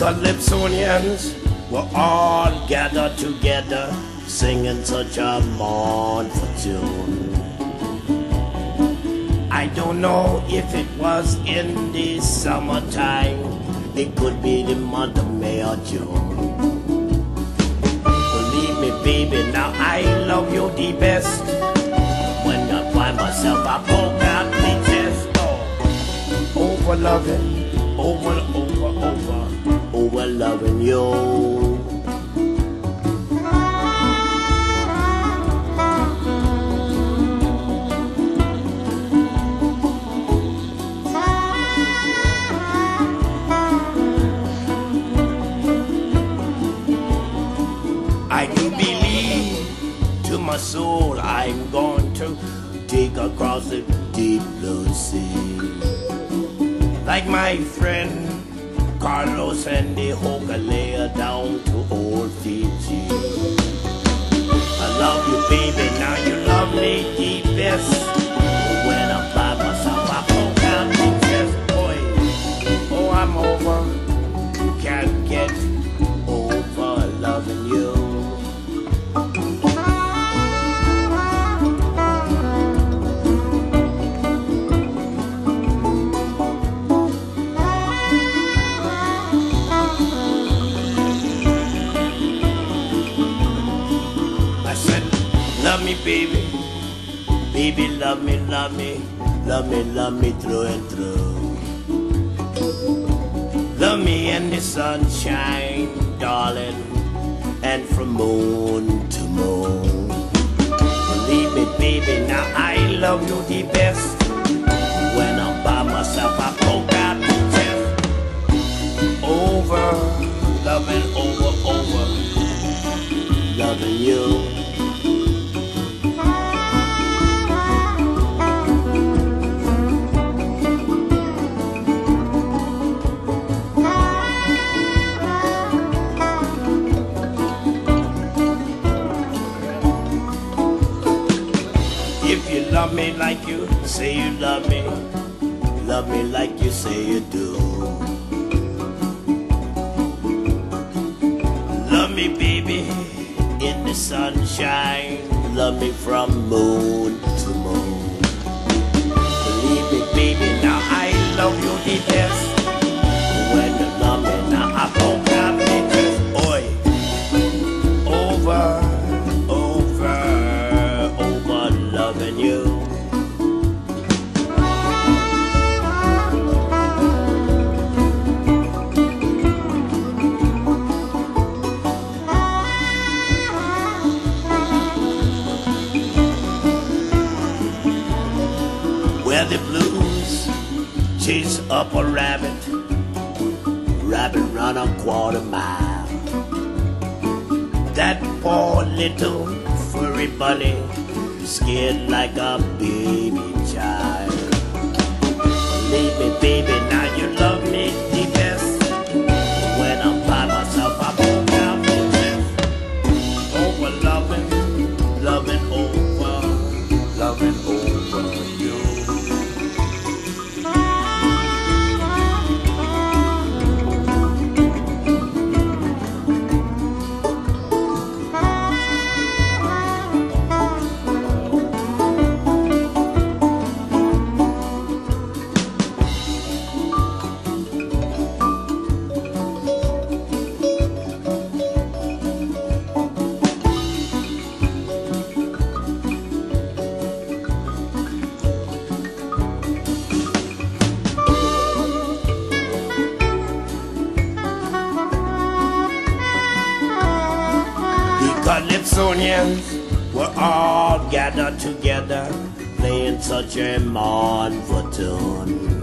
Calypsonians were all gathered together, singing such a mournful tune. I don't know if it was in the summertime, it could be the month of May or June. Believe me, baby, now I love you the best. When I find myself, I poke out the chest. Oh, over loving, over loving you. I do believe to my soul I'm going to take across the deep blue sea. Like my friend Carlos and the Hokulea down to old Fiji. I love you, baby, now you love me the best. When I'm by myself, I poke out the chest, boy. Oh, I'm over, can't get over loving you. Love me, baby, baby, love me, love me, love me, love me through and through. Love me in the sunshine, darling, and from moon to moon. Believe me, baby, now I love you the best. When I'm by myself, I poke out the chest. Over, loving, over, loving you. If you love me like you say you love me like you say you do. Love me, baby, in the sunshine, love me from moon to moon. Believe me, baby, now I love you the best. When you love me, now I poke out the chest. Oi, over loving you. Where the blues chase up a rabbit, rabbit run a quarter mile. That poor little furry bunny, scared like a baby child. Believe me, baby, now you love me the best. When I'm by myself, I poke out the chest. Over loving, loving over you. Calypsonians were all gathered together, playing such a mournful tune.